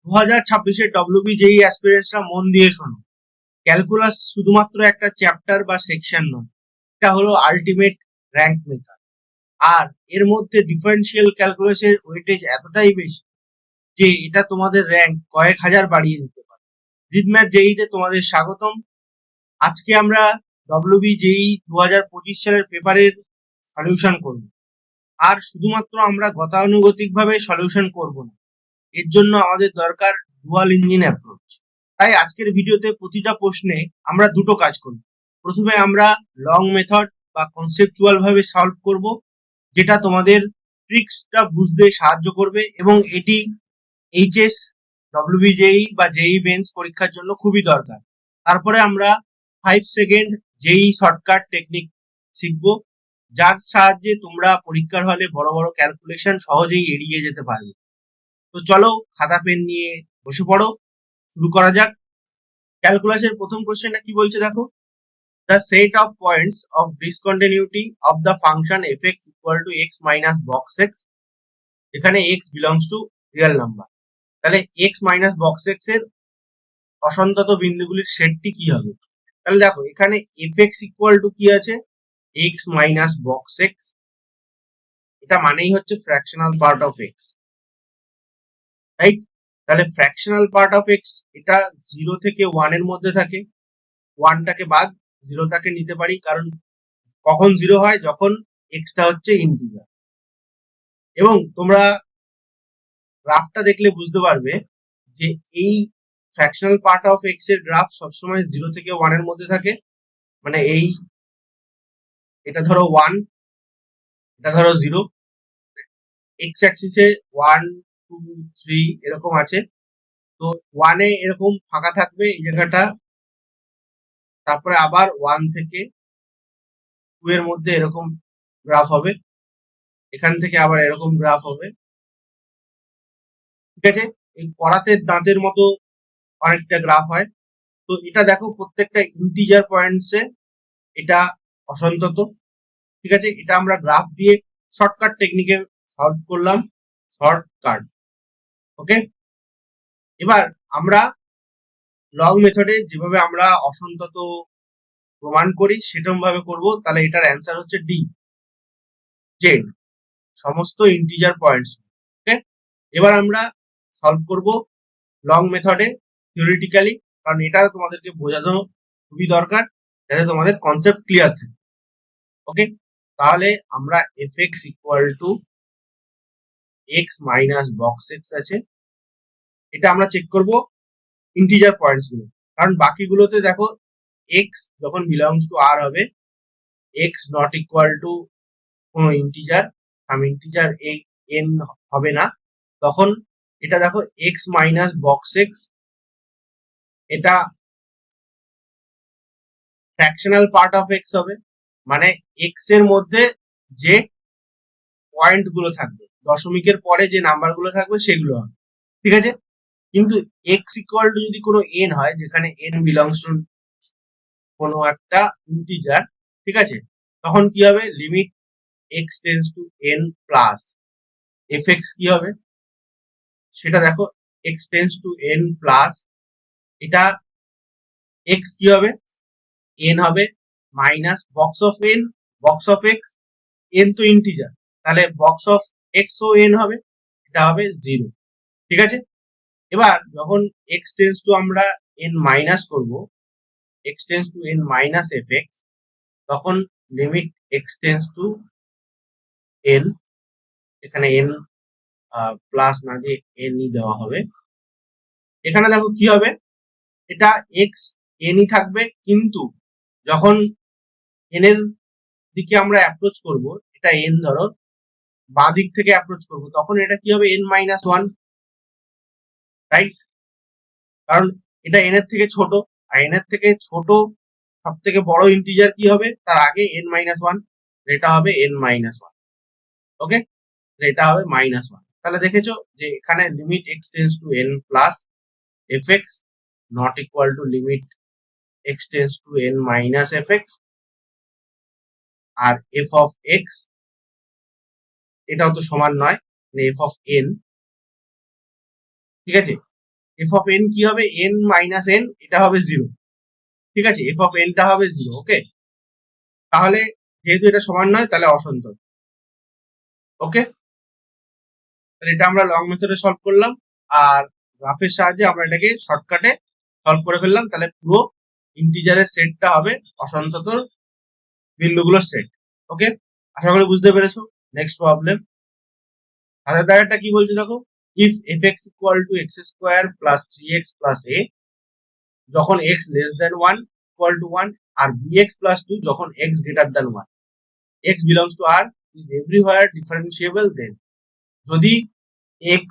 2026-এর WBJEE অ্যাসপিরেন্টসরা মন দিয়ে শোনো। ক্যালকুলাস শুধুমাত্র একটা চ্যাপ্টার বা সেকশন নয়, এটা হলো আলটিমেট র্যাঙ্ক মেকার। আর এর মধ্যে ডিফারেন্সিয়াল ক্যালকুলাসের ওয়েটেজ এতটাই বেশি যে এটা তোমাদের র্যাঙ্ক কয়েক হাজার বাড়িয়ে দিতে পারে। রিদম্যাথ জেইতে তোমাদের স্বাগতম। আজকে আমরা ডব্লিউবিজেই 2025 সালের পেপারের সলিউশন করব। আর শুধুমাত্র আমরা গতানুগতিকভাবে সলিউশন করব না, এর জন্য আমাদের দরকার ডুয়াল ইঞ্জিন অ্যাপ্রোচ। তাই আজকের ভিডিওতে প্রতিটা প্রশ্নে আমরা দুটো কাজ করব। প্রথমে আমরা লং মেথড বা কনসেপচুয়াল ভাবে সলভ করব, যেটা তোমাদের ট্রিক্সটা বুঝতে সাহায্য করবে এবং এটি এইচএস, ডব্লিউবিজেই বা জেই মেন্স পরীক্ষার জন্য খুবই দরকার। তারপরে আমরা 5 সেকেন্ড জেই শর্টকাট টেকনিক শিখব, যার সাহায্যে তোমরা পরীক্ষার হলে বড় বড় ক্যালকুলেশন সহজেই এড়িয়ে যেতে পারবে। তো চলো খাতা পেন নিয়ে বসে পড়ো, শুরু করা যাক। ক্যালকুলাসের প্রথম কোশ্চেনটা কি বলছে দেখো। The set of points of discontinuity of the function f(x) equal to x minus box x, এখানে x belongs to real number। তাহলে x minus box x এর অসন্তত বিন্দুগুলির সেটটি কি হবে? তাহলে দেখো এখানে f(x) equal to কি আছে, x minus box x, এটা মানেই হচ্ছে fractional part of x, right? তাহলে ফ্র্যাকশনাল পার্ট অফ x এটা 0 থেকে 1 এর মধ্যে থাকে। 1টাকে বাদ 0টাকে নিতে পারি, কারণ কখন 0 হয়, যখন x টা হচ্ছে ইন্টিজার। এবং তোমরা গ্রাফটা দেখলে বুঝতে পারবে যে এই ফ্র্যাকশনাল পার্ট অফ x এর গ্রাফ সবসময় 0 থেকে 1 এর মধ্যে থাকে। মানে এটা ধরো 1, এটা ধরো 0, x অ্যাক্সিসে 1 2 3 এরকম আছে। তো 1 এ এরকম ফাঁকা থাকবে এই জায়গাটা, তারপরে আবার 1 থেকে 2 এর মধ্যে এরকম গ্রাফ হবে, এখান থেকে আবার এরকম গ্রাফ হবে। ঠিক আছে, এই করাতের দাঁতের মতো অনেকটা গ্রাফ হয়। তো এটা দেখো প্রত্যেকটা ইন্টিজার পয়েন্টসে এটা অসন্তত। ঠিক আছে, এটা আমরা গ্রাফ দিয়ে শর্টকাট টেকনিকে সলভ করলাম, শর্টকাট। ওকে, এবার আমরা লং মেথডে যেভাবে আমরা অসন্তত প্রমাণ করি সেরকম ভাবে করব। তাহলে এটার অ্যান্সার হচ্ছে ডি, জেড, সমস্ত ইন্টিজার পয়েন্টস। ওকে, এবার আমরা সলভ করব লং মেথডে থিওরিটিক্যালি, কারণ এটা তোমাদেরকে বোঝানো খুবই দরকার যাতে তোমাদের কনসেপ্ট ক্লিয়ার থাকে। ওকে, তাহলে আমরা f(x) equal to x minus box x আছে, এটা আমরা চেক করব ইন্টিজার পয়েন্টস গুলো, কারণ বাকিগুলোতে দেখো x যখন বিলংস টু r হবে, x নট ইকুয়াল টু কোনো ইন্টিজার, ইন্টিজার n হবে না, তখন এটা দেখো x মাইনাস বক্স x, এটা ফ্র্যাকশনাল পার্ট অফ x হবে। মানে x এর মধ্যে যে পয়েন্ট গুলো থাকবে, দশমিকের পরে যে নাম্বার গুলো থাকবে সেগুলো হবে। ঠিক আছে, কিন্তু x ইকুয়াল টু যদি কোনো n হয়, যেখানে n বিলংস টু কোনো একটা ইন্টিজার, ঠিক আছে, তখন কি হবে, limit x tends to n plus f(x) কি হবে সেটা দেখো, x tends to n plus, এটা x কি হবে, n হবে, minus box of n, box of x, n তো ইন্টিজার, তাহলে বক্স অফ x ও n হবে, এটা হবে 0। ঠিক আছে, এবার যখন x টেন্স টু আমরা n মাইনাস করব, x tends to n minus f(x), তখন limit x tends to n, এখানে n প্লাস না দিয়ে n ই দেওয়া হবে। এখানে দেখো কি হবে, এটা x n ই থাকবে, কিন্তু যখন n এর দিকে আমরা অ্যাপ্রোচ করব, এটা n ধরো বাঁ দিক থেকে অ্যাপ্রোচ করব, তখন এটা কি হবে, n মাইনাস 1, রাইট? কারণ এটা n এর থেকে ছোট, আর n এর থেকে ছোট সব থেকে বড় ইন্টিজার কি হবে, তার আগে n মাইনাস 1, এটা হবে n মাইনাস 1। ওকে, এটা হবে মাইনাস 1। তাহলে দেখেছো যে এখানে limit x tends to n plus f(x) not equal to limit x tends to n minus f(x), আর f অফ x এটাও তো সমান নয়, মানে f অফ n। ঠিক আছে, এফ অফ এন কি হবে, এন মাইনাস এন, এটা হবে 0। ঠিক আছে, এফ অফ এনটা হবে 0। ওকে, তাহলে যেহেতু এটা সমান নয় তাহলে অসন্তত। ওকে, তাহলে এটা আমরা লং মেথডে সলভ করলাম, আর গ্রাফের সাহায্যে আমরা এটাকে শর্টকাটে সলভ করে ফেললাম। তাহলে পুরো ইন্টিজারের সেটটা হবে অসন্তত বিন্দুগুলোর সেট। ওকে, আশা করি বুঝতে পেরেছো। নেক্সট প্রবলেম, হাতের দাগেরটা কি বলছে দেখো, if f x equal to x square plus 3x plus a যখন x less than 1 equal to 1, আর bx প্লাস 2 যখন x greater than 1, x belongs to R is everywhere differentiable then যদি x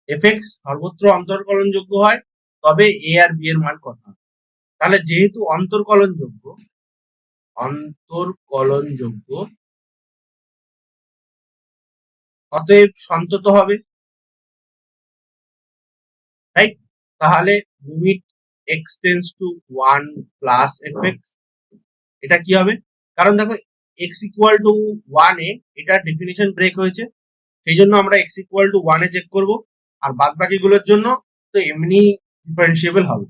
fx সর্বত্র অন্তর্কলনযোগ্য হয় তবে a R b এর মান কত হবে। তাহলে যেহেতু অন্তর্কলনযোগ্য অতএব সন্তত হবে, রাইট। তাহলে limit x tends to 1 plus fx, এটা কি হবে, কারণ দেখো x ইকুয়াল টু 1 এ এটা ডেফিনিশন ব্রেক হয়েছে, সেই জন্য আমরা x ইকুয়াল টু 1 এ চেক করব, আর বাদ বাকিগুলোর জন্য তো এমনি ডিফারেন্সিয়েবল হবে।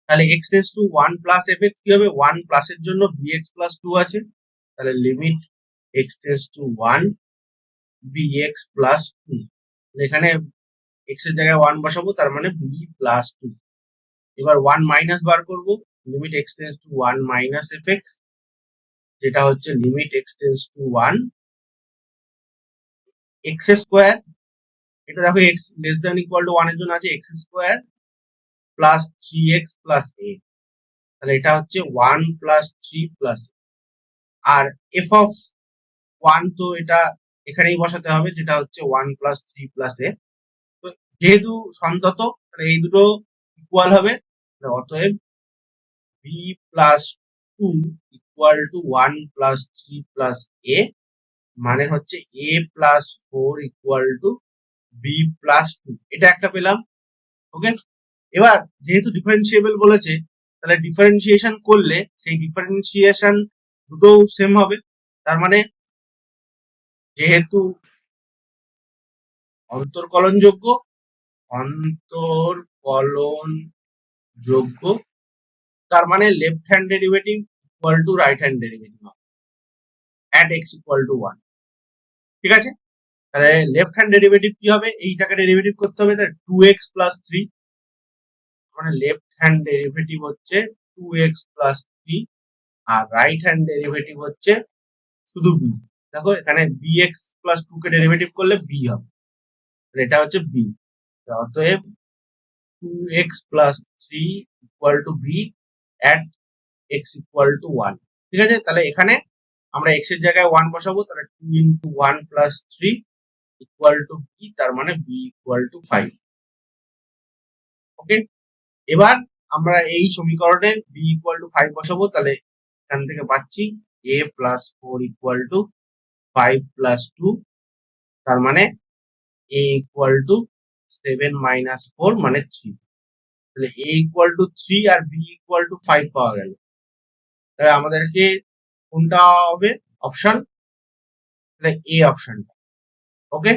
তাহলে x tends to 1 plus fx কি হবে, 1 প্লাসের জন্য bx প্লাস 2 আছে, তাহলে limit x tends to 1 bx plus 2, এখানে x এর জায়গায় 1 বসাবো, তার মানে b প্লাস 2। এবার 1 মাইনাস বার করব, limit x tends to 1 minus fx, যেটা হচ্ছে limit x tends to 1 x square, এটা দেখো x less than equal to 1 এর জন্য আছে x square plus 3x plus a, তাহলে এটা হচ্ছে 1 প্লাস 3 প্লাস, আর f অফ 1 তো এটা এখানেই বসাতে হবে, যেটা হচ্ছে 1 প্লাস 3 প্লাস a। তো যেহেতু সন্তত তাহলে এই দুটো ইকুয়াল হবে, অতএব b plus 2 equal to 1 plus 3 plus a, মানে হচ্ছে a plus 4 equal to b plus 2, এটা একটা পেলাম। ওকে, এবার যেহেতু ডিফারেন্সিয়েবল বলেছে, তাহলে ডিফারেন্সিয়েশন করলে সেই ডিফারেন্সিয়েশন দুটো সেম হবে, তার মানে যেহেতু অন্তর্কলনযোগ্য অন্তর্কলনযোগ্য তার মানে left hand derivative equal to right hand derivative হবে at x ইকুয়াল টু 1। ঠিক আছে, তাহলে লেফট হ্যান্ড ডেরিভেটিভ কি হবে, এইটাকে ডেরিভেটিভ করতে হবে, তাহলে 2x প্লাস 3, মানে লেফট হ্যান্ড ডেরিভেটিভ হচ্ছে 2x প্লাস 3, আর রাইট হ্যান্ড ডেরিভেটিভ হচ্ছে শুধু b। দেখো এখানে bx প্লাস 2 কে ডেরিভেটিভ করলে b হবে, এটা হচ্ছে b। অতএব 2x plus 3 equal to b at x equal to 1। ঠিক আছে, তাহলে এখানে আমরা x এর জায়গায় 1 বসাবো, তাহলে 2 into 1 plus 3 equal to b, তার মানে b ইকুয়াল টু 5। ওকে, এবার আমরা এই সমীকরণে b ইকুয়াল টু 5 বসাবো, তাহলে এখান থেকে পাচ্ছি a plus 4 equal to 5 plus 2, তার মানে a ইকুয়াল টু 7 মাইনাস 4 মানে 3। তাহলে a ইকুয়াল টু 3 আর b ইকুয়াল টু 5 পাওয়া গেল। তাহলে আমাদেরকে কোনটা হবে অপশন, তাহলে a অপশনটা। ওকে,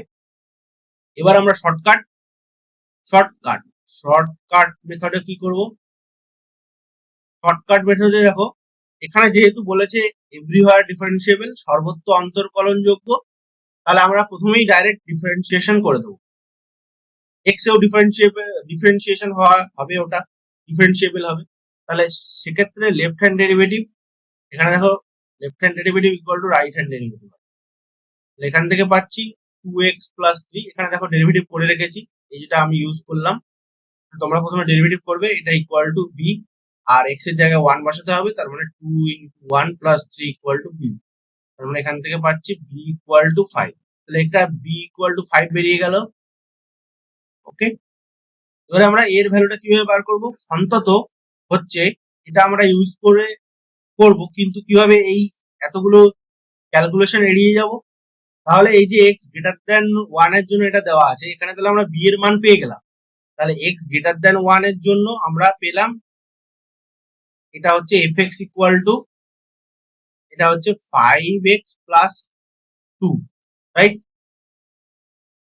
এবার আমরা শর্টকাট মেথডে কি করব, শর্টকাট মেথডে দেখো এখানে যেহেতু বলেছে এভরিওয়্যার ডিফারেন্সিয়েবল সর্বত্র অন্তর্কলনযোগ্য, তাহলে আমরা প্রথমেই ডাইরেক্ট ডিফারেন্সিয়েশন করে দেবো। এক্স এও ডিফারেন্সিয়েশন হবে, ওটা ডিফারেন্সিয়েবল হবে, তাহলে সেক্ষেত্রে লেফট হ্যান্ড ডেরিভেটিভ, এখানে দেখো left hand derivative equal to right hand derivative, এখান থেকে পাচ্ছি 2x প্লাস 3, এখানে দেখো ডেরিভেটিভ করে রেখেছি, এই যেটা আমি ইউজ করলাম। তোমরা প্রথমে ডেরিভেটিভ করবে, এটা ইকুয়াল টু b, আর x এর জায়গায় 1 বসাতে হবে, তার মানে 2 into 1 plus 3 equal to b, তার মানে এখান থেকে পাচ্ছি b ইকুয়াল টু 5। তাহলে একটা b ইকুয়াল টু 5 বেরিয়ে গেল। ওকে, এবারে আমরা এর ভ্যালুটা কিভাবে বার করব, অন্তত হচ্ছে এটা আমরা ইউজ করে করব, কিন্তু কিভাবে এই এতগুলো ক্যালকুলেশন এড়িয়ে যাব, তাহলে এই যে x গ্রেটার দেন 1 এর জন্য এটা দেওয়া আছে, এখানে তাহলে আমরা b এর মান পেয়ে গেলাম, তাহলে x গ্রেটার দেন 1 এর জন্য আমরা পেলাম এটা হচ্ছে fx ইকুয়াল টু, এটা হচ্ছে 5x প্লাস 2, রাইট।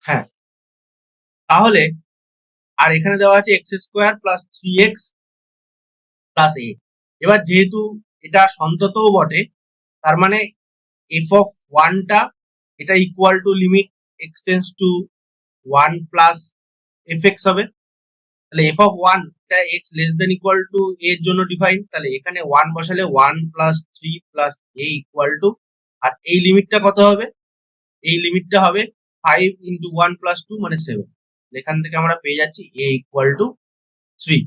হ্যাঁ, তাহলে আর এখানে দেওয়া আছে x square plus 3x plus a. এবার যেহেতু এটা সন্ততও বটে, তার মানে এফ অফ ওয়ানটা এটা equal to limit x tends to 1 plus f x হবে। তাহলে এফ অফ ওয়ান এটা x less than equal to এর জন্য ডিফাইন, তাহলে এখানে 1 বসালে 1 plus 3 plus a equal to, আর এই লিমিটটা কত হবে? এই লিমিটটা হবে 5 ইন্টু 1 প্লাস 2 মানে 7। এখান থেকে আমরা পেয়ে যাচ্ছি এ ইকুয়াল টু 3।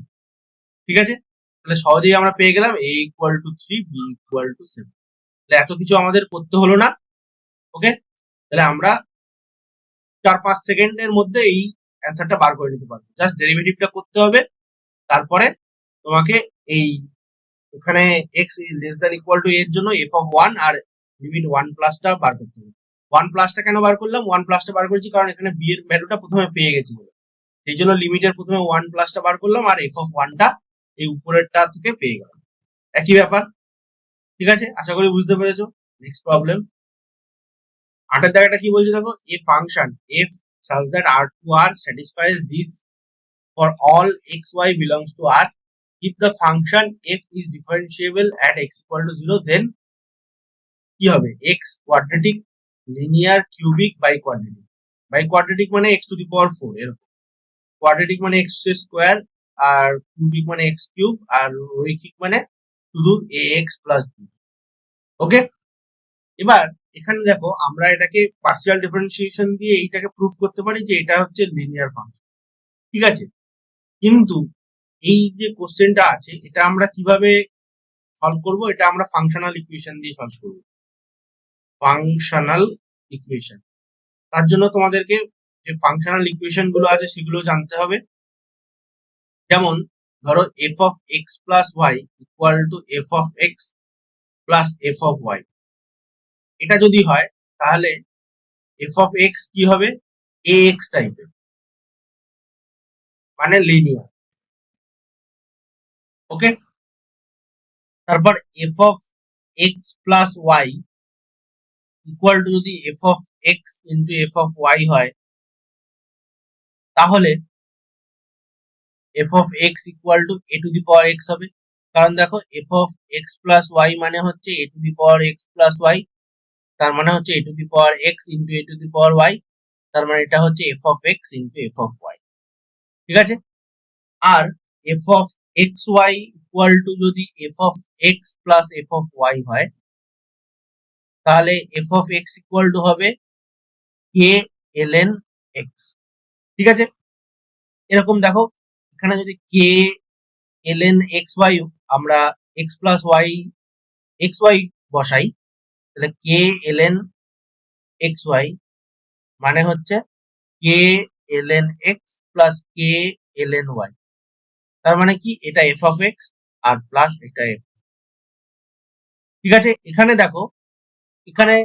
ঠিক আছে, তাহলে সহজেই আমরা পেয়ে গেলাম a equal to 3, b equal to 7। তাহলে এত কিছু আমাদের করতে হলো না। ওকে, তাহলে আমরা 4-5 সেকেন্ডের মধ্যে এই অ্যান্সারটা বার করে নিতে পারবো। জাস্ট ডেরিভেটিভটা করতে হবে, তারপরে তোমাকে এই ওখানে x less than equal to এর জন্য এফ অফ ওয়ান আর লিমিট 1 প্লাসটা বার করতে হবে। 1 প্লাসটা কেন বার করলাম? 1 প্লাসটা বার করেছি কারণ এখানে বি এর ভ্যালুটা প্রথমে পেয়ে গেছি বলে, সেই জন্য লিমিটের প্রথমে 1 প্লাসটা বার করলাম, আর এফ অফ ওয়ানটা এই উপরেরটা থেকে পেয়ে গেলাম। একই ব্যাপার। ঠিক আছে, আশা করি বুঝতে পেরেছো। নেক্সট প্রবলেম, 8 জায়গাটা কি বলছে দেখো, a function f such that R2R satisfies this for all xy belongs to R. If the function f is differentiable at x equal to 0, then কি হবে? x quadratic, linear, cubic, biquadratic. Biquadratic মানে x to the power 4 এরকম, quadratic মানে x square, আর cubic মানে x cube, আর রৈখিক মানে শুধু ax plus b। ওকে, এবার এখানে দেখো আমরা এটাকে পার্সিয়াল ডিফারেন্সিয়েশন দিয়ে এইটাকে প্রুফ করতে পারি যে এটা হচ্ছে লিনিয়ার ফাংশন। ঠিক আছে, কিন্তু এই যে কোশ্চেনটা আছে এটা আমরা কিভাবে সলভ করব? এটা আমরা ফাংশনাল ইকুয়েশন দিয়ে সলভ করব। ফাংশনাল ইকুয়েশন, তার জন্য তোমাদেরকে যে ফাংশনাল ইকুয়েশন গুলো আছে সেগুলো জানতে হবে। যেমন ধরো F of x plus Y equal to F of x plus F of Y. এটা যদি হয় তাহলে এফ অফ এক্স কি হবে? এ এক্স টাইপের, মানে লিনিয়ার। ওকে, তারপর f of x plus Y equal to যদি f of x into f of y হয়, তাহলে f of x equal to a to the power x হবে। কারণ দেখো f of x plus y মানে হচ্ছে a to the power x plus y, তার মানে হচ্ছে a to the power x into a to the power y, তার মানে এটা হচ্ছে F of x into f of y. ঠিক আছে, আর f of x y equal to যদি f of x plus F of y হয়, তাহলে f of x equal to হবে কে এল এন এক্স। ঠিক আছে, এরকম দেখো এখানে যদি K L N X Y আমরা X plus Y X Y বসাই, তাহলে K L N X Y মানে হচ্ছে K L N X plus K L N Y. তার মানে কি? এটা এফ অফ এক্স আর প্লাস এটা এফ। ঠিক আছে, এখানে দেখো এখানে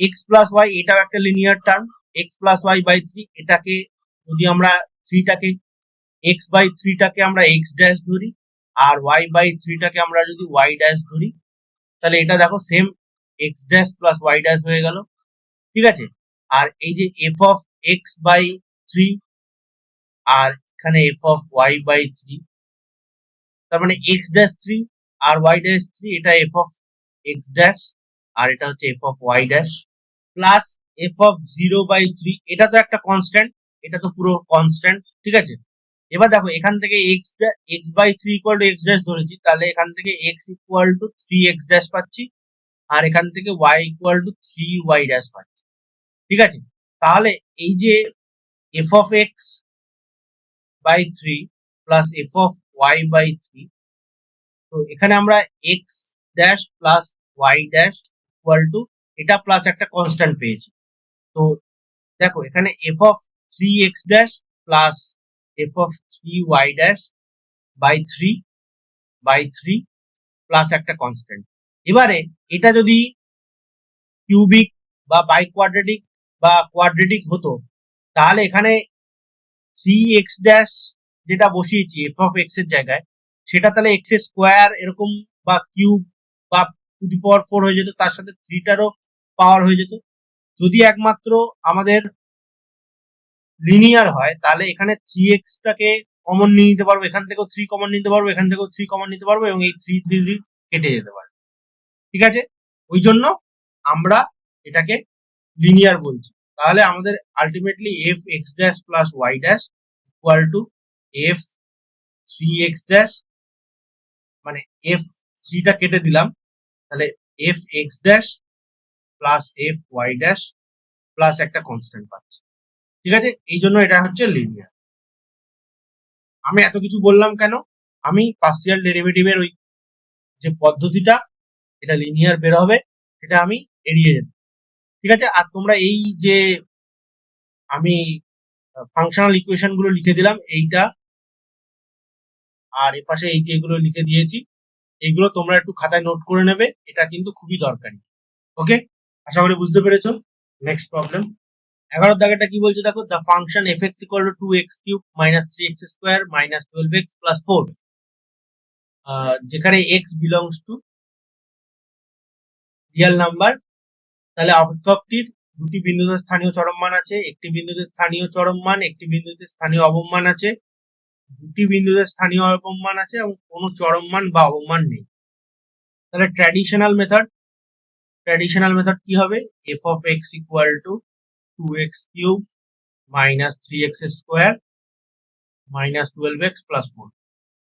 এক্স প্লাস ওয়াই এটাও একটা linear term, X plus Y by 3, এটাকে যদি আমরা 3টাকে এক্স বাই 3টাকে আমরা এক্স ড্যাশ ধরি, আর ওয়াই বাই 3টাকে আমরা যদি ওয়াই ড্যাশ ধরি, তাহলে এটা দেখো same X dash plus Y dash হয়ে গেল। ঠিক আছে, আর এই যে এফ অফ এক্স বাই 3 আর এখানে এফ অফ ওয়াই বাই 3, তার মানে এক্স ড্যাশ 3 আর ওয়াই ড্যাশ 3, এটা এফ অফ এক্স ড্যাশ আর এটা হচ্ছে F of Y dash, plus F of 0/3, এটা তো একটা কনস্ট্যান্ট, এটা তো পুরো কনস্ট্যান্ট। ঠিক আছে, এবার দেখো এখান থেকে X by 3 equal to X dash ধরেছি, তাহলে এখান থেকে x equal two 3x dash পাচ্ছি, আর এখান থেকে Y equal two 3y dash পাচ্ছি। ঠিক আছে, তাহলে এই যে F of X by 3 plus F of Y by 3, তো এখানে আমরা X dash plus Y dash equal to এটা প্লাস একটা কনস্ট্যান্ট পেয়েছি। তো দেখো এখানে F of 3x dash plus F of 3y dash by 3 plus একটা কনস্ট্যান্ট। এবারে এটা যদি কিউবিক বা বাইকোয়াড্রেটিক বা কোয়াড্রেটিক হতো, তাহলে এখানে 3x ড্যাশ যেটা বসিয়েছি এফ অফ এক্স এর জায়গায়, সেটা তাহলে এক্স স্কোয়ার এরকম বা কিউব বা টু দি পাওয়ার 4 হয়ে যেত, তার সাথে 3টারও পাওয়ার হয়ে যেত। যদি একমাত্র আমাদের লিনিয়ার হয় তাহলে এখানে 3x টাকে কমন নিয়ে নিতে পারবো, এখান থেকেও 3 কমন নিতে পারবো, এখান থেকেও 3 কমন নিতে পারবো এবং এই 3 3 কেটে যেতে পারে। ঠিক আছে, ওই জন্য আমরা এটাকে লিনিয়ার বলছি। তাহলে আমাদের ultimately F X dash plus Y dash equal to F 3x dash, মানে এফ 3টা কেটে দিলাম, তাহলে F X dash plus F Y dash plus একটা কনস্ট্যান্ট পাচ্ছি। ঠিক আছে, এই জন্য এটা হচ্ছে লিনিয়ার। আমি এত কিছু বললাম কেন? আমি পার্সিয়াল ডেরিভেটিভের ওই যে পদ্ধতিটা এটা লিনিয়ার বের হবে সেটা আমি এড়িয়ে যাব। ঠিক আছে, আর তোমরা এই যে আমি ফাংশনাল ইকুয়েশন গুলো লিখে দিলাম এইটা, আর এপাশে এই যে এগুলো লিখে দিয়েছি, এইগুলো তোমরা একটু খাতায় নোট করে নেবে, এটা কিন্তু খুবই দরকারি। ওকে, আশা করি বুঝতে পেরেছো। নেক্সট প্রবলেম 11 দাগেটা কি বলছে দেখো, the function F x equal to 2x cube minus 3x square minus 12x plus 4, যেখানে x belongs to real number. তাহলে অপেক্ষকটির দুটি বিন্দুতে স্থানীয় চরম মান আছে, একটি বিন্দুতে স্থানীয় চরম মান, একটি বিন্দুতে স্থানীয় অবমান আছে, দুটি বিন্দুতে স্থানীয় অবমান আছে এবং কোনো চরম মান বা অবমান নেই। তাহলে ট্র্যাডিশনাল মেথড কি হবে? F of x equal to 2x cube minus 3x square minus 12x plus 4।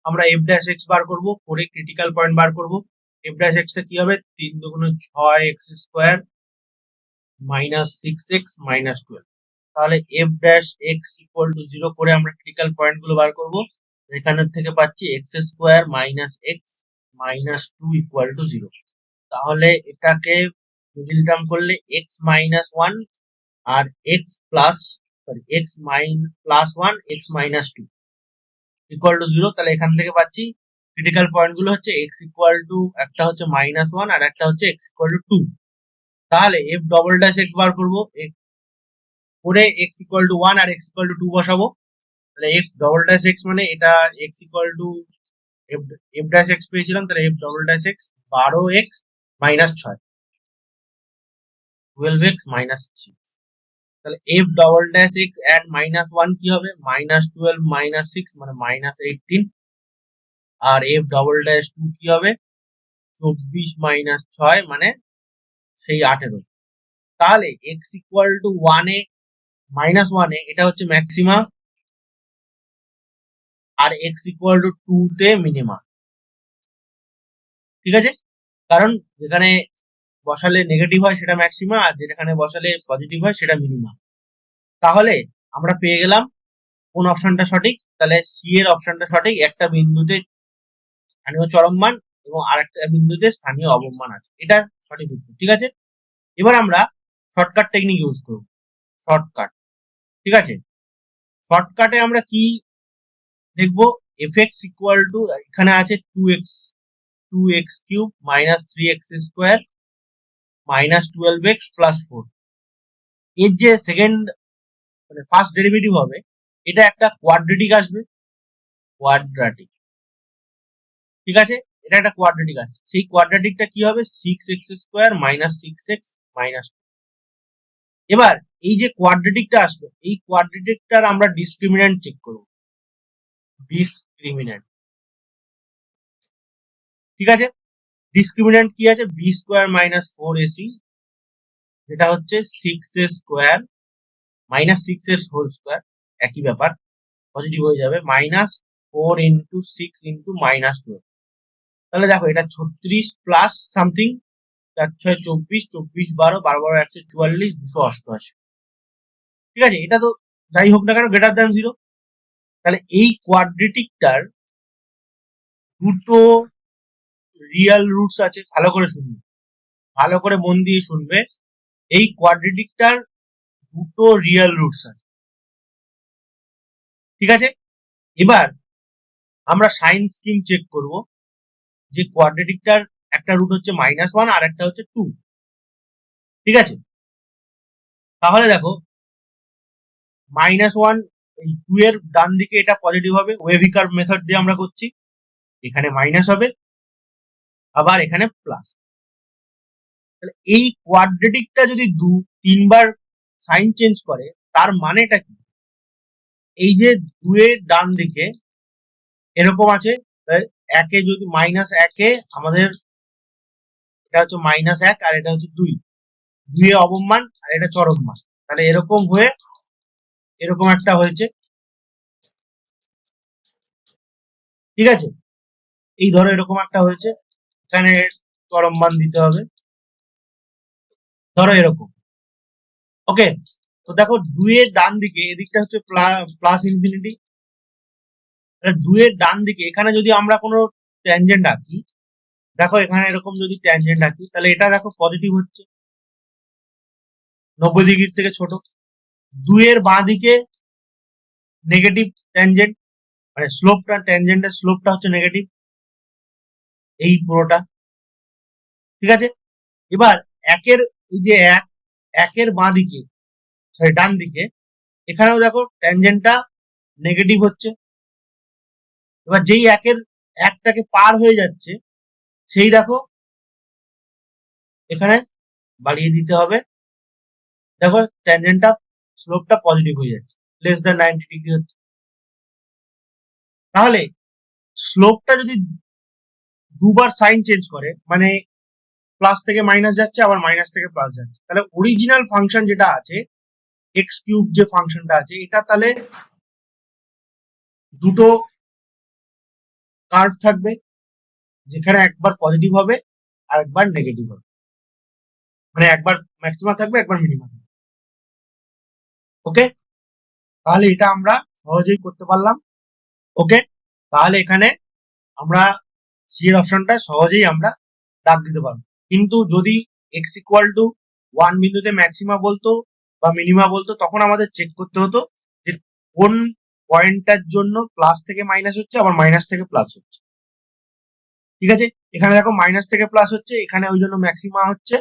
আমরা এফ ড্যাশ এক্স বার করবো, করে ক্রিটিক্যাল পয়েন্ট বার করবো। এফ ড্যাশ এক্সটা কি হবে? 3 দুগুণে 6x square minus 6x minus 12। তাহলে f dash x equal to 0 করে আমরা ক্রিটিক্যাল পয়েন্ট গুলো বার করবো। এখানের থেকে পাচ্ছি X square minus X minus 2 equal to 0। তাহলে এটাকে মিডিল টার্ম করলে এক্স মাইনাস 1 আর X plus X plus 1 X minus 2 equal to 0। তাহলে এখান থেকে পাচ্ছি ক্রিটিক্যাল পয়েন্ট গুলো হচ্ছে এক্স ইকুয়াল টু, একটা হচ্ছে মাইনাস 1 আর একটা হচ্ছে এক্স ইকুয়াল টু 2। তাহলে এফ ডবল ড্যাশ এক্স বার করবো, করে এক্স ইকুয়াল টু 1 আর এক্স ইকুয়াল টু 2 বসাবো। তাহলে এফ ডবল ড্যাশ এক্স মানে এটা x equal to f dash x পেয়েছিলাম, তাহলে f double dash x 12x minus 6 12x minus 6। তাহলে f double dash x at minus 1 কি হবে? মাইনাস 12 মাইনাস 6 মানে মাইনাস 18। আর এফ ডবল ড্যাশ 2 কি হবে? 24 মাইনাস 6 মানে সেই 18। তাহলে এক্স ইকুয়াল টু 1 এ মাইনাস 1 এ এটা হচ্ছে ম্যাক্সিমা, আর এক্স ইকুয়াল টু 2 তে মিনিমা। ঠিক আছে, কারণ যেখানে বসালে নেগেটিভ হয় সেটা ম্যাক্সিমা, আর যেখানে বসালে পজিটিভ হয় সেটা মিনিমা। তাহলে আমরা পেয়ে গেলাম কোন অপশনটা সঠিক? তাহলে সি এর অপশনটা সঠিক, একটা বিন্দুতে স্থানীয় চরম মান এবং আরেকটা বিন্দুতে স্থানীয় অবমান আছে, এটা সঠিক উত্তর। ঠিক আছে, এবার আমরা শর্টকাট টেকনিক ইউজ করব। শর্টকাট, ঠিক আছে, শর্টকাটে আমরা কি দেখবো? এফ এক্স ইকুয়াল টু, এখানে আছে 2x cube minus 3x square minus 12x plus 4। এর যে সেকেন্ড মানে ফার্স্ট ডেরিভেটিভ হবে এটা একটা কোয়াড্রেটিক আসবে, কোয়াড্রাটিক। ঠিক আছে, এটা একটা কোয়াড্রেটিক আসছে, সেই কোয়াড্রেটিকটা কি হবে? 6x square minus 6x minus. এবার এই যে কোয়াড্রেটিকটা আসলো, এই কোয়াড্রেটিকটার আমরা ডিসক্রিমিন্যান্ট চেক করব। ডিসক্রিমিন্যান্ট, ঠিক আছে, ডিসক্রিমিন্যান্ট কি আছে? বি স্কোয়ার মাইনাস 4ac, যেটা হচ্ছে 6a স্কোয়ার মাইনাস 6 এর হোল স্কোয়ার, একই ব্যাপার, পজিটিভ হয়ে যাবে, মাইনাস 4 ইন্টু 6 ইন্টু মাইনাস 12। তাহলে দেখো এটা 36 প্লাস সামথিং 4 6 24, 24 12 12 12 144 288। ঠিক আছে, এটা তো যাই হোক না কেন গ্রেটার দ্যান 0। তাহলে এই কোয়াড্রেটিকটার দুটো রিয়েল রুটস আছে, ভালো করে শুনবে, ভালো করে মন দিয়ে শুনবে। এই কোয়াড্রেটিকটার দুটো রিয়েল রুটস আছে। ঠিক আছে, এবার আমরা সাইন স্কিম চেক করব যে কোয়াড্রেটিকটার একটা রুট হচ্ছে -1 আর একটা হচ্ছে 2। ঠিক আছে, তাহলে দেখো -1 এই 2 এর ডান দিকে এটা পজিটিভ হবে, ওয়েভি কার্ভ মেথড দিয়ে আমরা করছি, এখানে মাইনাস হবে, আবার এখানে প্লাস। তাহলে এই কোয়াড্রেটিকটা যদি 3 বার সাইন চেঞ্জ করে তার মানেটা কি? এই যে 2 এর ডান দিকে এরকম আছে, একে যদি -1 এ আমাদের এটা হচ্ছে -1 আর এটা হচ্ছে 2, 2 এ অবম মান আর এটা চরম মান, তাহলে এরকম হয়ে এরকম একটা হয়েছে, ঠিক আছে? এই ধরো এরকম একটা হয়েছে, এখানে চরম মান দিতে হবে, ধরো এরকম। ওকে, তো দেখো 2 এর ডান দিকে এদিকটা হচ্ছে প্লাস ইনফিনিটি, 2 এর ডান দিকে এখানে যদি আমরা কোনো ট্যানজেন্ট আঁকি, দেখো এখানে এরকম যদি ট্যানজেন্ট আঁকি তাহলে এটা দেখো পজিটিভ হচ্ছে 90 ডিগ্রি থেকে ছোট। 2 এর বাঁ দিকে নেগেটিভ ট্যানজেন্ট, মানে স্লোপটা, ট্যানজেন্টের স্লোপটা হচ্ছে নেগেটিভ, এই পুরোটা, ঠিক আছে? এবার একের এই যে একের বাঁ দিকে, সরি ডান দিকে, এখানেও দেখো ট্যানজেন্টটা নেগেটিভ হচ্ছে। এবার যেই একটাকে পার হয়ে যাচ্ছে, সেই দেখো এখানে বাড়িয়ে দিতে হবে, দেখো ট্যানজেন্টটা স্লোপটা পজিটিভ হয়ে যাচ্ছে, <90 ডিগ্রি হচ্ছে। তাহলে স্লোপটা যদি দুবার সাইন চেঞ্জ করে, মানে প্লাস থেকে মাইনাস যাচ্ছে আবার মাইনাস থেকে প্লাস যাচ্ছে, তাহলে অরিজিনাল ফাংশন যেটা আছে এক্স কিউব যে ফাংশনটা আছে, এটা তাহলে দুটো কার্ভ থাকবে, যেখানে একবার পজিটিভ হবে আর একবার নেগেটিভ হবে, মানে একবার ম্যাক্সিমাম থাকবে একবার মিনিমাম থাকবে। ওকে, তাহলে এটা আমরা সহজেই করতে পারলাম। ওকে, তাহলে এখানে আমরা সি এর অপশনটা সহজেই আমরা দাগ দিতে পারবো। কিন্তু যদি এক্স ইকুয়াল টু 1 বিন্দুতে ম্যাক্সিমা বলতো বা মিনিমা বলতো, তখন আমাদের চেক করতে হতো যে কোন পয়েন্টটার জন্য প্লাস থেকে মাইনাস হচ্ছে আবার মাইনাস থেকে প্লাস হচ্ছে, ঠিক আছে? এখানে দেখো মাইনাস থেকে প্লাস হচ্ছে, এখানে ওই জন্য ম্যাক্সিমা হচ্ছে,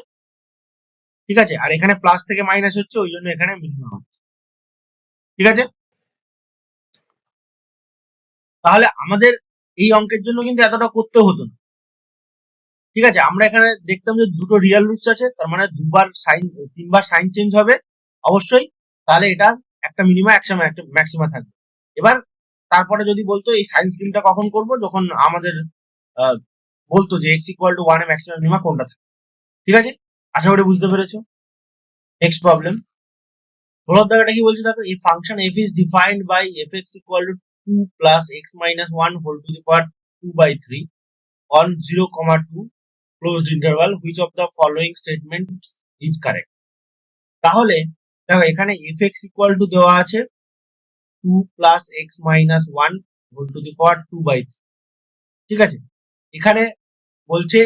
ঠিক আছে? আর এখানে প্লাস থেকে মাইনাস হচ্ছে, ওই জন্য এখানে মিনিমা হচ্ছে, ঠিক আছে? তাহলে আমাদের এই অঙ্কের জন্য কিন্তু এতটা করতে হতো না, ঠিক আছে? আমরা এখানে দেখতাম যে দুটো রিয়েল রুটস আছে, তার মানে তিনবার সাইন চেঞ্জ হবে অবশ্যই, তাহলে এটা একটা মিনিমা একটা ম্যাক্সিমা থাকবে। এবার তারপরে যদি বলতো এই সাইন স্কিমটা কখন করব, যখন আমাদের আহ, বলতো যে x equal to 1 A maximum minima কোনটা থাকে, ঠিক আছে? আশা করি বুঝতে পেরেছো। নেক্সট প্রবলেম, 16 দাগাটা কি বলছে দেখো, এই function f is defined by fx equal to 2 plus x minus 1 whole to the power 2 by 3 on 0, 2 closed interval, which of the following statement is correct? তাহলে দেখো এখানে fx equal to দেওয়া আছে 2 plus x minus 1 whole to the power 2 by 3, ঠিক আছে? এখানে বলছে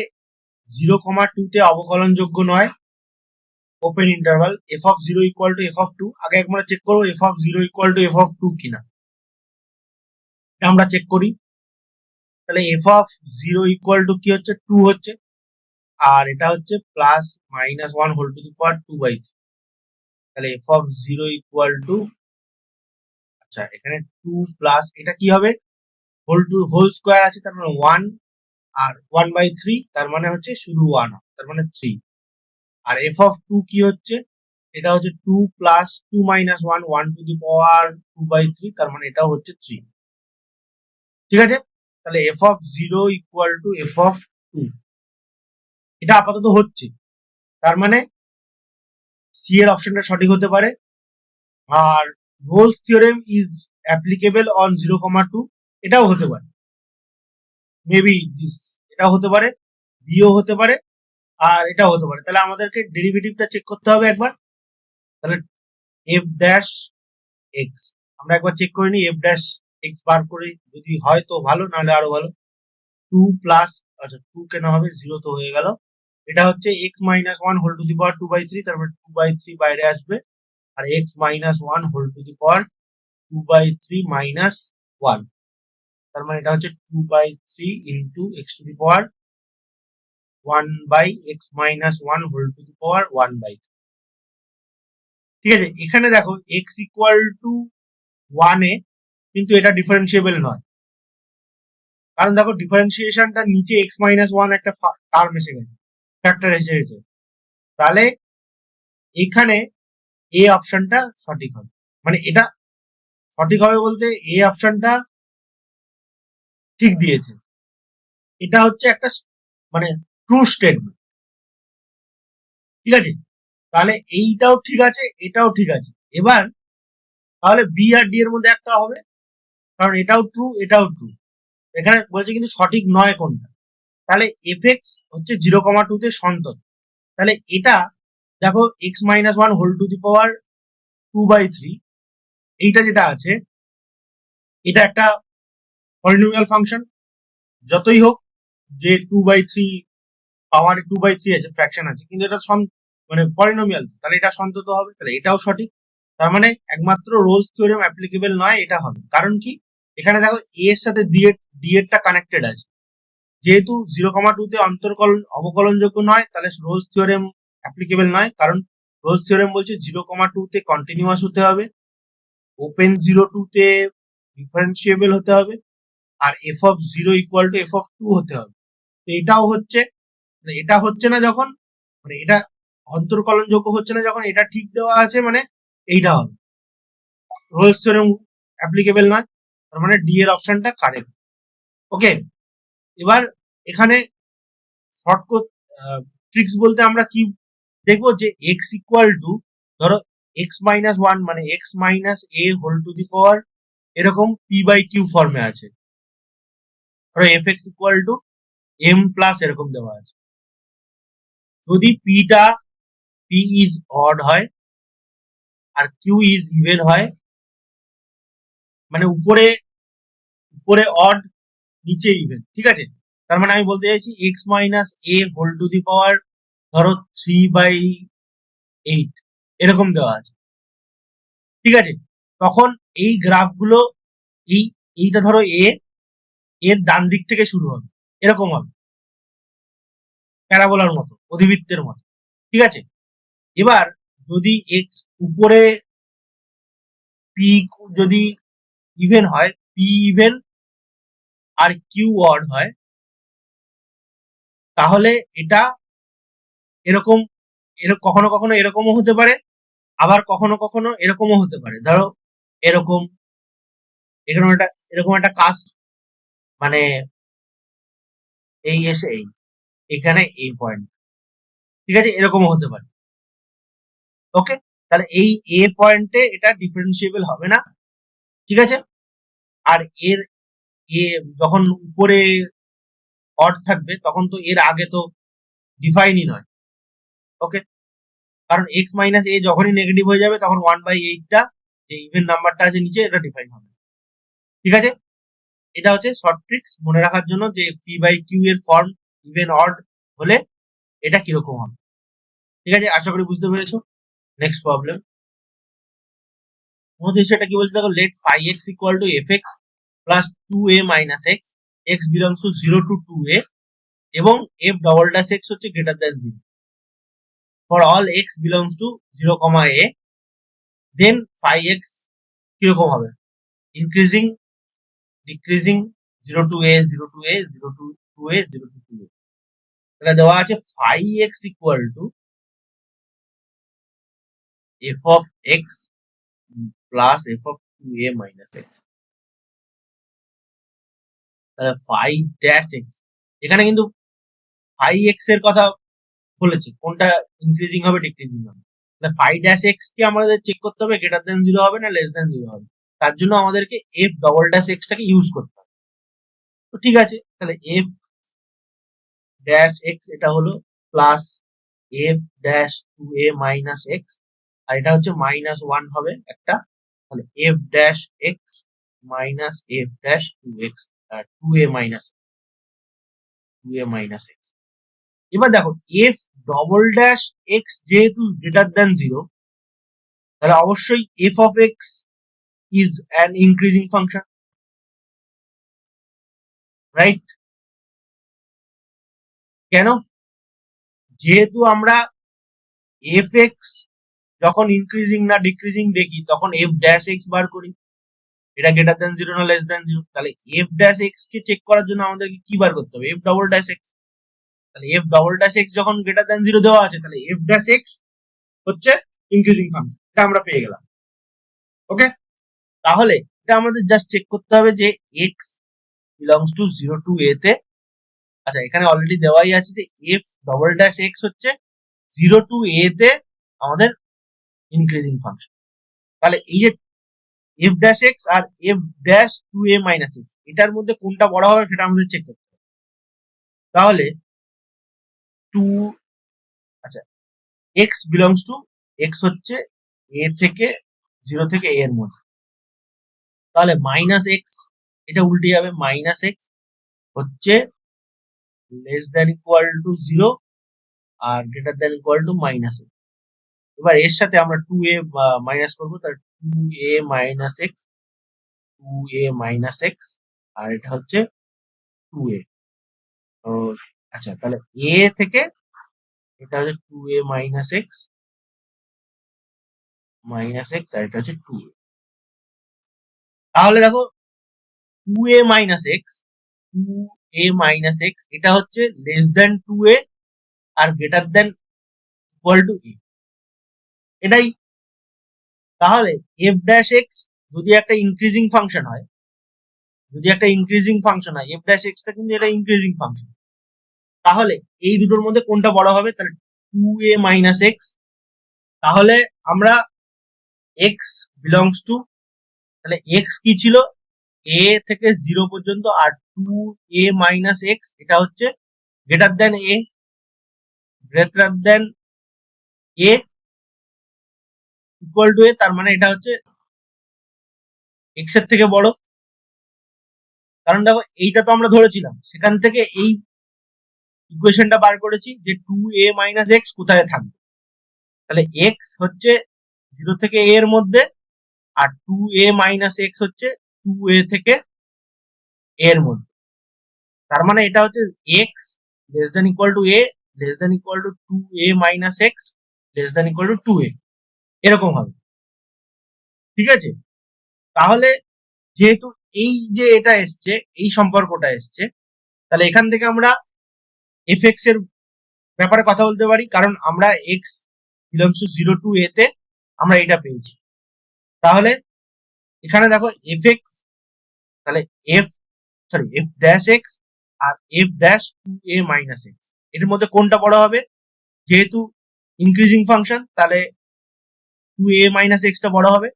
0, 2 তে অবকলনযোগ্য নয়, open interval, f of 0 equal to f of 2, আগে একবার চেক করবো f of 0 equal to f of 2 কিনা, এটা আমরা চেক করি। তাহলে f of 0 equal to কি হচ্ছে, 2 হচ্ছে, আর এটা হচ্ছে plus minus 1 whole to the power 2 by 3, তাহলে f of 0 equal to, আচ্ছা এখানে 2 প্লাস এটা কি হবে, হোল স্কোয়ার আছে তার মানে 1, আর 1 বাই 3 তার মানে হচ্ছে শুধু 1, তার মানে 3, আর f of 2 কি হচ্ছে, এটা হচ্ছে 2 plus 2 minus 1, 1 to the power 2 by 3, তার মানে এটাও হচ্ছে 3, ঠিক আছে? তাহলে f of 0 equal to f of 2, এটা আপাতত হচ্ছে, তার মানে সি এর অপশনটা সঠিক হতে পারে। আর Rolle's theorem is applicable on 0, 2, এটাও হতে পারে, মেবি দিস, এটাও হতে পারে, বিও হতে পারে, আর এটাও হতে পারে। তাহলে আমাদেরকে ডেরিভেটিভটা চেক করতে হবে একবার। তাহলে এফ ড্যাশ এক্স, আমরা একবার চেক করে নিই, এফ ড্যাশ এক্স বার করে, যদি হয় তো ভালো, নাহলে আরো ভালো। 2 প্লাস, আচ্ছা 2 কেন হবে, 0 তো হয়ে গেল, এটা হচ্ছে x minus 1 whole to the power 2 by 3, তার মানে 2 বাই 3 বাইরে আসবে, আর x minus 1 whole to the power 2 by 3 minus 1, তার মানে এটা হচ্ছে 2 by 3 into x to the power 1 by x minus 1 whole to the power 1 by 3, ঠিক আছে? এখানে দেখো x ইকুয়াল টু 1 এ কিন্তু এটা ডিফারেন্সিয়েবল নয়, কারণ দেখো ডিফারেন্সিয়েশনটা নিচে x মাইনাস 1 একটা টার্ম এসে গেছে, ফ্যাক্টর এসে গেছে, তাহলে এখানে এ অপশনটা সঠিক হবে, মানে এটা সঠিক হবে বলতে এ অপশনটা ঠিক দিয়েছে, এটা হচ্ছে একটা মানে ট্রু স্টেটমেন্ট, ঠিক আছে? তাহলে এইটাও ঠিক আছে, এটাও ঠিক আছে। এবার তাহলে বি আর ডি এর মধ্যে একটা হবে, কারণ এটাও ট্রু, এটাও ট্রু। এখানে বলেছে কিন্তু সঠিক নয় কোনটা। তাহলে এফ এক্স হচ্ছে 0,2 তে সন্তত। তাহলে এটা দেখো x minus one whole to the power 2/3, এইটা যেটা আছে এটা একটা পলিনোমিয়াল ফাংশন। যতই হোক যে 2/3 পাওয়ার 2/3 আছে, ফ্র্যাকশন আছে, কিন্তু এটা মানে পলিনোমিয়াল, তাহলে এটা সন্তত হবে। তাহলে এটাও সঠিক। তার মানে একমাত্র রোলস থিওরেম অ্যাপ্লিকেবল নয়, এটা হবে। কারণ কি, এখানে দেখো এ এর সাথে ডি এরটা কানেক্টেড আছে। যেহেতু 0,2 তে অবকলনযোগ্য নয়, তাহলে রোলস থিওরেম অ্যাপ্লিকেবল নয়। কারণ রোলস থিওরেম বলছে 0,2 তে কন্টিনিউয়াস হতে হবে, ওপেন 0,2 তে ডিফারেন্সিয়েবল হতে হবে, আর f of 0 equal to F of 2 হতে হবে। তো এটাও হচ্ছে, এটা হচ্ছে না যখন, মানে এটা অন্তর্কলনযোগ্য হচ্ছে না যখন এটা ঠিক দেওয়া আছে, মানে এইটা হবে রোলস থিওরেম অ্যাপ্লিকেবল নয়। তার মানে ডি এর অপশনটা কারেক্ট। ওকে, এবার এখানে শর্টকাট ট্রিক্স বলতে আমরা কি দেখবো, যে এক্স ইকুয়াল টু, ধরো এক্স মাইনাস ওয়ান মানে x minus a whole to the power এরকম পি বাই কিউ ফর্মে আছে। ধরো f x equal to m plus এরকম দেওয়া আছে। যদি পি ইজ অড হয় আর কিউ ইজ ইভেন হয়, মানে উপরে উপরে অড নিচে ইভেন, ঠিক আছে? তার মানে আমি বলতে চাইছি x minus a whole to the power ধরো 3/8 এরকম দেওয়া আছে, ঠিক আছে? তখন এই গ্রাফগুলো, এই এইটা ধরো এর ডান দিক থেকে শুরু হবে, এরকম হবে প্যারাবোলার মতো, অধিবৃত্তের মতো, ঠিক আছে? এবার যদি এক্স উপরে পি যদি ইভেন হয়, পি ইভেন আর কিউ অড হয়, তাহলে এটা এরকম, কখনো কখনো এরকমও হতে পারে, আবার কখনো কখনো এরকমও হতে পারে। ধরো এরকম, এখানে একটা এরকম একটা কাস্ট, মানে এই এসে এই এখানে এই পয়েন্ট, ঠিক আছে? এরকমও হতে পারে। ওকে, তাহলে এই এ পয়েন্টে এটা ডিফারেন্সিয়েবল হবে না, ঠিক আছে? আর এর এ যখন উপরে অড থাকবে তখন তো এর আগে তো ডিফাইনই নয়। ওকে, কারণ এক্স মাইনাস এ যখনই নেগেটিভ হয়ে যাবে তখন 1/8টা যে ইভেন নাম্বারটা আছে নিচে, এটা ডিফাইন হবে, ঠিক আছে? এটা হচ্ছে শর্ট ট্রিক্স মনে রাখার জন্য, যে পি বাই কিউ এর ফর্ম ইভেন অড হলে এটা কিরকম হবে, ঠিক আছে? আশা করি বুঝতে পেরেছো। নেক্সট প্রবলেম মধ্যে সেটা কি বলছে দেখো, let phi x equal to f x plus 2a minus x, x belongs to 0 to 2a, এবং এফ ডবল ড্যাশ এক্স হচ্ছে greater than 0 for all x belongs to 0, a, then phi x কিরকম হবে, increasing, decreasing, 0 to a, 0 to a, 0 to 2a, 0 to 2a। এটা দেওয়া আছে phi x equal to F of x plus F of 2a minus x. তাহলে phi dash x, এখানে কিন্তু phi x এর কথা বলেছে, কোনটা ইনক্রিজিং হবে ডিক্রিজিং হবে। তাহলে ফাই ড্যাশ এক্স কে আমাদের চেক করতে হবে গ্রেটার দেন 0 হবে না লেস দেন 0 হবে। তার জন্য আমাদেরকে এফ ডবল ড্যাশ এক্স টাকে ইউজ করতে হবে। তো ঠিক আছে, তাহলে এফ ড্যাশ এক্স এটা হলো plus f dash 2a minus x, আর এটা হচ্ছে মাইনাস 1 হবে একটা। তাহলে f dash x minus f dash 2x, 2a minus 2a minus x. এবার দেখো এফ ডবল ড্যাশ এক্স যেহেতু গ্রেটার দ্যান 0, তাহলে অবশ্যই f of x is an increasing function, right? কেন? যেহেতু আমরা এফ এক্স যখন ইনক্রিজিং না ডিক্রিজিং দেখি তখন এফ ড্যাশ এক্স বার করি, এটা গ্রেটার দ্যান 0 না লেস দ্যান 0। তাহলে এফ ড্যাশ এক্স কে চেক করার জন্য আমাদেরকে কি বার করতে হবে, এফ ডবল ড্যাশ এক্স। তাহলে এফ ডবল ড্যাশ এক্স যখন গ্রেটার দ্যান 0 দেওয়া আছে, তাহলে এফ ড্যাশ এক্স হচ্ছে ইনক্রিজিং ফাংশন, এটা আমরা পেয়ে গেলাম। ওকে, তাহলে এটা আমাদের জাস্ট চেক করতে হবে যে x belongs to 0 to a তে, আচ্ছা এখানে অলরেডি দেওয়াই আছে যে এফ ডবল ড্যাশ এক্স হচ্ছে 0 টু a তে আমাদের ইনক্রিজিং ফাংশন। তাহলে এই যে এফ ড্যাশ এক্স আর f dash two a minus x, এটার মধ্যে কোনটা বড় হবে সেটা আমাদের চেক করতে হবে। তাহলে টু, আচ্ছা এক্স বিলংস টু, এক্স হচ্ছে এ থেকে 0 থেকে a এর মধ্যে, তাহলে মাইনাস এক্স, এটা উল্টে যাবে, মাইনাস এক্স হচ্ছে লেস দ্যান ইকুয়াল টু 0 আর greater than equal to minus x. এবার এর সাথে আমরা টু এ মাইনাস করবো, তাহলে two a minus x, two a minus x, আর এটা হচ্ছে টু এ। তো আচ্ছা তাহলে এ থেকে এটা হচ্ছে টু এ মাইনাস এক্স আর এটা হচ্ছে টু এ। তাহলে দেখো two a minus x, two a minus x এটা হচ্ছে লেস দেন টু এ আর greater than equal to a, এটাই। তাহলে এফ ড্যাশ এক্স যদি একটা ইনক্রিজিং ফাংশন হয়, এফ ড্যাশ এক্সটা কিন্তু এটা ইনক্রিজিং ফাংশন, তাহলে এই দুটোর মধ্যে কোনটা বড় হবে? তাহলে টু এ মাইনাস এক্স। তাহলে আমরা এক্স বিলংস টু, তাহলে এক্স কি ছিল? এ থেকে 0 পর্যন্ত, আর টু এ মাইনাস এক্স এটা হচ্ছে greater than a, equal to a, তার মানে এটা হচ্ছে এক্স এর থেকে বড়। কারণ দেখো এইটা তো আমরা ধরেছিলাম, সেখান থেকে এই ইকুয়েশনটা বার করেছি যে টু এ মাইনাস এক্স কোথায় থাকবে। তাহলে এক্স হচ্ছে 0 থেকে a এর মধ্যে, আর টু এ মাইনাস এক্স হচ্ছে টু এ থেকে a এর মধ্যে। তার মানে এটা হচ্ছে x less than equal to a, less than equal to two a minus x, less than equal to two a, এরকম হবে। ঠিক আছে, তাহলে যেহেতু এই যে এটা এসছে, এই সম্পর্কটা এসছে, তাহলে এখান থেকে আমরা এফ এক্স এর ব্যাপারে কথা বলতে পারি, কারণ আমরা x belongs to 0 to a তে আমরা এটা পেয়েছি। তাহলে এখানে দেখো এফ এক্স, তাহলে এফ ড্যাশ এক্স আর f dash two a minus x, এর মধ্যে কোনটা বড় হবে? যেহেতু ইনক্রিজিং ফাংশন, তাহলে টু এ মাইনাস এক্সটা বড় হবে,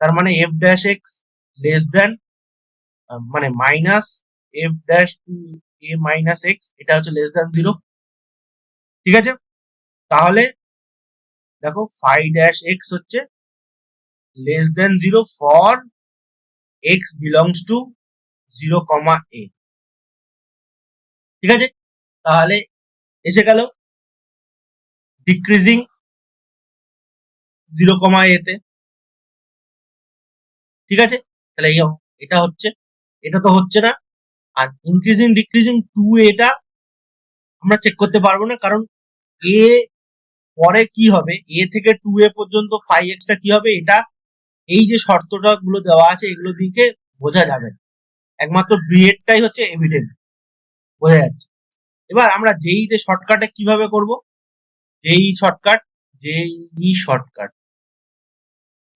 তার মানে f dash x less than, মানে minus f dash two a minus x এটা হচ্ছে লেস দেন 0। ঠিক আছে, তাহলে দেখো ফাই ড্যাশ এক্স হচ্ছে less than 0 for x belongs to 0 comma a। ঠিক আছে, তাহলে এসে গেল ডিক্রিজিং 0 কমা a তে। ঠিক আছে, তাহলে এটা হচ্ছে, এটা তো হচ্ছে না। আর ইনক্রিজিং ডিক্রিজিং টু এটা আমরা চেক করতে পারবো না, কারণ এ পরে কি হবে, এ থেকে টু এ পর্যন্ত ফাই এক্সটা কি হবে, এটা এই যে শর্তটা গুলো দেওয়া আছে এগুলো দিকে বোঝা যাবে না। একমাত্র বি এরটাই হচ্ছে এভিডেন্ট, বোঝা যাচ্ছে। এবার আমরা যেই তে শর্টকাটে কিভাবে করব? যেই শর্টকাট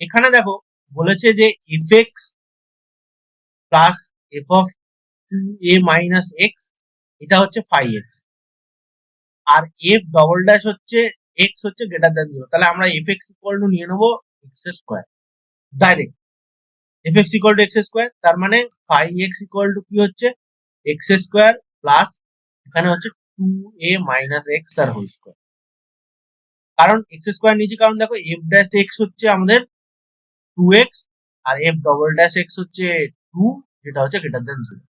এখানে দেখো বলেছে যে f x plus F of two a minus x এটা হচ্ছে ফাই এক্স, আর এফ ডবল ড্যাশ হচ্ছে এক্স হচ্ছে গ্রেটার দ্যান 0। তাহলে আমরা এফ এক্স ইকুয়াল টু নিয়ে নেবো x square direct, f x equal to x square, তার মানে ফাই এক্স ইকুয়াল টু কি হচ্ছে এক্স স্কোয়ার প্লাস এখানে হচ্ছে টু এ মাইনাস এক্স তার হোল স্কোয়ার। কারণ এক্স স্কোয়ার নিচে, কারণ দেখো এফ ড্যাশ এক্স হচ্ছে আমাদের টু এক্স, আর এফ ডবল ড্যাশ এক্স হচ্ছে টু, যেটা হচ্ছে গ্রেটার দ্যান 0।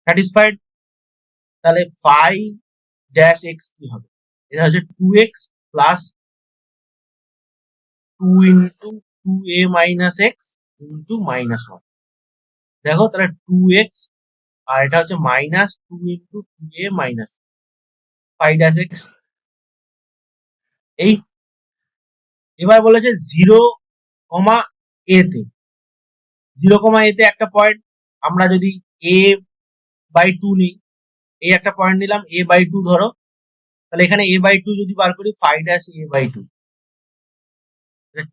স্যাটিসফাইড? তাহলে ফাই ড্যাশ এক্স কি হবে? এটা হচ্ছে two x plus two into two a minus x into minus one. দেখো তাহলে টু এক্স, আর এটা হচ্ছে minus two into two a minus phi dash x. এই এবার বলেছে 0 কমা এ তে, 0 কমা এ তে একটা পয়েন্ট, আমরা যদি এ বাই টু নিই, এই একটা পয়েন্ট নিলাম এ বাই টু ধরো, তাহলে এখানে এ বাই টু যদি বার করি phi dash a by two,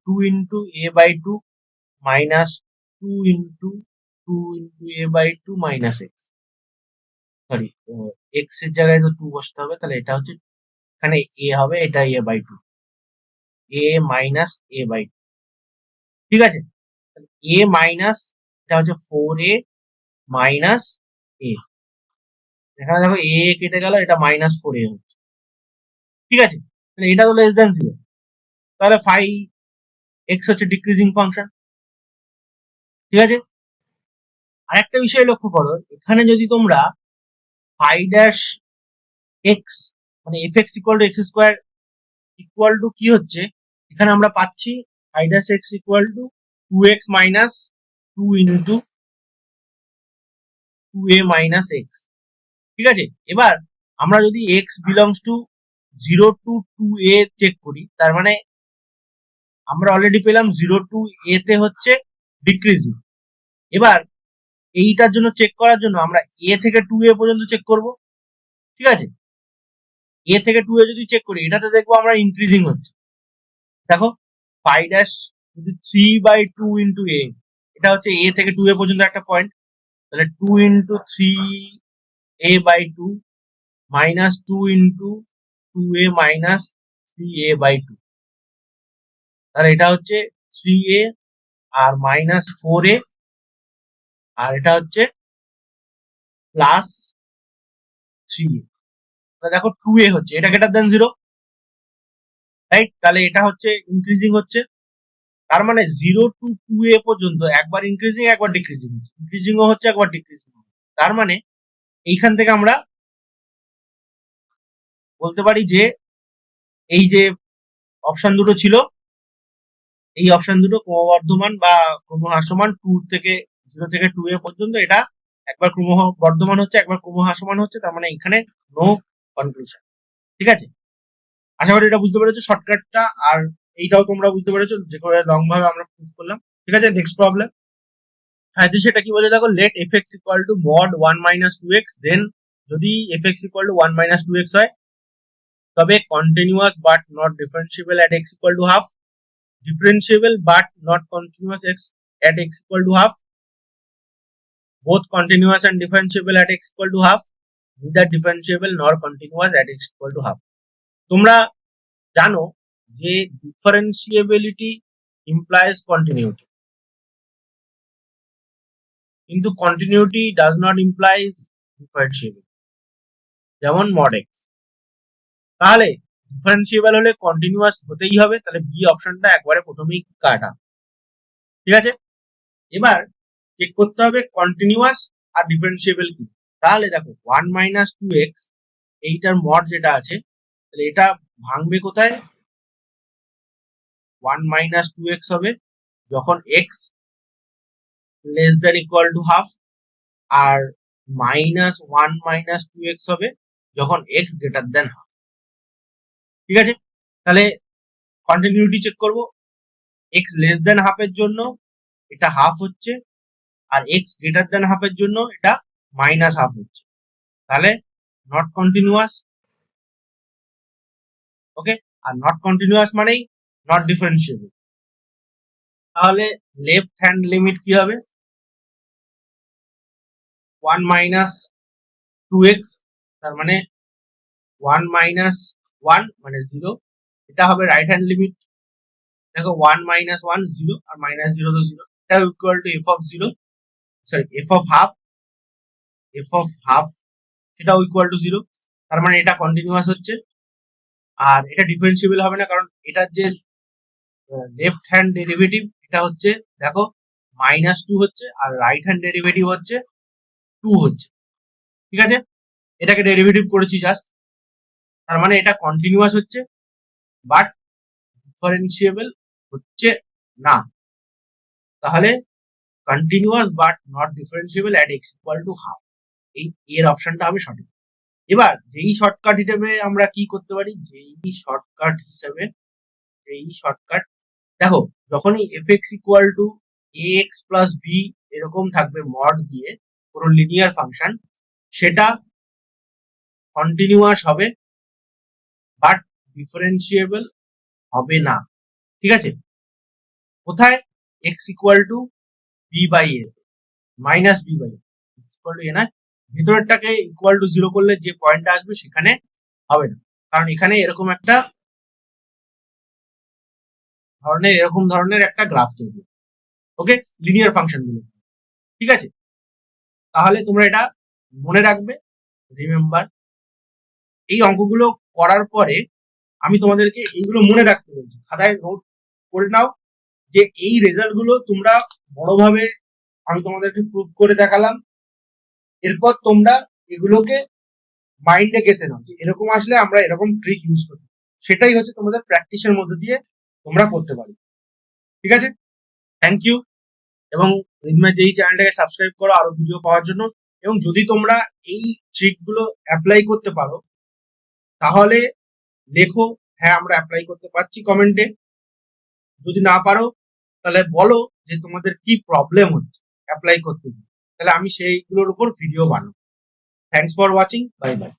two into a by two minus 2 into a by 2 minus x, sorry x এর জায়গায় তো 2 বসতে হবে, তাহলে এটা হচ্ছে এখানে a হবে, এটা a by 2, a minus a by 2, ঠিক আছে। a মাইনাস এটা হচ্ছে 4a মাইনাস a, এখানে দেখো a কেটে গেল, এটা মাইনাস 4a হচ্ছে, ঠিক আছে। তাহলে এটা তো লেস দ্যান 0, তাহলে ফাই এক্স হচ্ছে ডিক্রিজিং ফাংশন, ঠিক আছে। আরেকটা বিষয় লক্ষ্য করো, এখানে যদি তোমরা ফাই ড্যাশ এক্স মানে f x equal to x square equal to কি হচ্ছে, এখানে আমরা পাচ্ছি phi dash x equal to 2x minus 2 into 2a minus x, ঠিক আছে। এবার আমরা যদি x belongs to 0 to 2a check করি, তার মানে আমরা অলরেডি পেলাম 0 টু a তে হচ্ছে ডিক্রিজিং। এবার এইটার জন্য চেক করার জন্য আমরা a থেকে 2a পর্যন্ত চেক করব, ঠিক আছে। a থেকে 2a যদি চেক করি, এটাতে দেখবো আমরা ইনক্রিজিং হচ্ছে। দেখো ফাই ড্যাশ যদি 3/2 ইন্টু a, এটা হচ্ছে a থেকে 2a পর্যন্ত একটা পয়েন্ট, তাহলে 2 into 3a by 2 minus 2 into 2a minus 3a by 2, তাহলে এটা হচ্ছে 3a আর মাইনাস 4a, আর এটা হচ্ছে প্লাস 3a, তাহলে দেখো 2a হচ্ছে, এটা গ্রেটার দেন 0, রাইট। তাহলে এটা হচ্ছে ইনক্রিজিং হচ্ছে, তার মানে 0 টু 2a পর্যন্ত একবার ইনক্রিজিং একবার ডিক্রিজিং হচ্ছে, ইনক্রিজিংও হচ্ছে একবার ডিক্রিজিং হচ্ছে। তার মানে এইখান থেকে আমরা বলতে পারি যে এই যে অপশন দুটো ছিল, এই অপশন দুটো ক্রমবর্ধমান বা ক্রমহ্রাসমান 2 থেকে 0 থেকে 2a পর্যন্ত, এটা একবার ক্রমবর্ধমান হচ্ছে একবার ক্রমহ্রাসমান হচ্ছে, তার মানে এখানে নো কনক্লুশন, ঠিক আছে। আশা করি এটা বুঝতে পেরেছো শর্টকাটটা, আর এইটাও তোমরা বুঝতে পেরেছো যে করে লং ভাবে আমরা প্রুভ করলাম, ঠিক আছে। নেক্সট প্রবলেম, সাথে সেটা কি বলে দেখো, let f x equal to mod 1 minus 2x, then যদি f x equal to 1 minus 2x হয়, তবে continuous but not differentiable at x equal to half, differentiable but not continuous x at x equal to half, both continuous and differentiable at x equal to half, neither differentiable nor continuous at x equal to half। তোমরা জানো যে differentiability implies continuity, কিন্তু continuity does not implies differentiability, যেমন mod x। তাহলে differentiable হলে continuous হতেই হবে, তাহলে বি অপশনটা একবারে প্রথমেই কাটা, ঠিক আছে। এবার চেক করতে হবে কন্টিনিউয়াস আর ডিফারেন্সিয়েবল কি। তাহলে দেখো 1 মাইনাস 2x এইটার মড যেটা আছে, তাহলে এটা ভাঙবে কোথায়, 1 মাইনাস 2x হবে যখন x less than equal to half, আর মাইনাস 1 মাইনাস 2x হবে যখন x গ্রেটার দ্যান হাফ, ঠিক আছে। তাহলে কন্টিনিউটি চেক করব, x লেস দ্যান হাফের জন্য এটা হাফ হচ্ছে, আর x গ্রেটার দ্যান হাফের জন্য এটা মাইনাস হাফ হচ্ছে, তাহলে not continuous, okay. Are not continuous মানেই নট ডিফারেন্সিয়েবল। তাহলে লেফট হ্যান্ড লিমিট কি হবে, 1 মাইনাস 2x, তার মানে 1 মাইনাস 1 মানে 0, এটা হবে রাইট হ্যান্ড লিমিট। দেখো 1 মাইনাস 1 0 আর মাইনাস 0 তো 0, এটা equal to F of 0, sorry F of half, F of half সেটাও ইকুয়াল টু 0, তার মানে এটা কন্টিনিউয়াস হচ্ছে। আর এটা ডিফারেন্সিয়েবল হবে না, কারণ এটার যে লেফট হ্যান্ড ডেরিভেটিভ এটা হচ্ছে দেখো মাইনাস 2 হচ্ছে, আর রাইট হ্যান্ড ডেরিভেটিভ হচ্ছে 2 হচ্ছে, ঠিক আছে। এটাকে ডেরিভেটিভ করেছি জাস্ট, তার মানে এটা কন্টিনিউয়াস হচ্ছে বাট ডিফারেন্সিয়েবল হচ্ছে না, তাহলে continuous but not differentiable at x equal to half, এই এর অপশনটা হবে সঠিক। এবার যেই শর্টকাট হিসেবে আমরা কি করতে পারি, যেই শর্টকাট দেখো, যখনই f x equal to a x plus b এরকম থাকবে মড দিয়ে কোনো লিনিয়ার ফাংশন, সেটা কন্টিনিউয়াস হবে বাট ডিফারেন্সিয়েবল হবে না, ঠিক আছে। কোথায়, x equal to b by a minus b by equal to a না, ভেতরেরটাকে ইকুয়াল টু 0 করলে যে পয়েন্টটা আসবে সেখানে হবে না, কারণ এখানে এরকম ধরনের একটা গ্রাফ তৈরি হবে। ওকে, লিনিয়ার ফাংশন গুলো, ঠিক আছে? তাহলে তোমরা এটা মনে রাখবে, রিমেম্বার। এই অঙ্কগুলো করার পরে আমি তোমাদেরকে এইগুলো মনে রাখতে বলছি, খাতায় নোট করে নাও যে এই রেজাল্ট গুলো তোমরা বড়ভাবে আমি তোমাদেরকে প্রুফ করে দেখালাম। এরপর তোমরা এগুলোকে মাইন্ডে গেঁথে নাও যে এরকম আসলে আমরা এরকম ট্রিক ইউজ করি, সেটাই হচ্ছে তোমাদের প্র্যাকটিসের মধ্যে দিয়ে তোমরা করতে পারো। ঠিক আছে, থ্যাংক ইউ। এবং রিদমের যেই চ্যানেলটাকে সাবস্ক্রাইব করো আরো ভিডিও পাওয়ার জন্য। এবং যদি তোমরা এই ট্রিক গুলো অ্যাপ্লাই করতে পারো তাহলে লেখো হ্যাঁ আমরা অ্যাপ্লাই করতে পারছি কমেন্টে। যদি না পারো তাহলে বলো যে তোমাদের কি প্রবলেম হচ্ছে অ্যাপ্লাই করতে গিয়ে, তাহলে আমি সেইগুলোর উপর ভিডিও বানাবো। Thanks for watching, bye bye.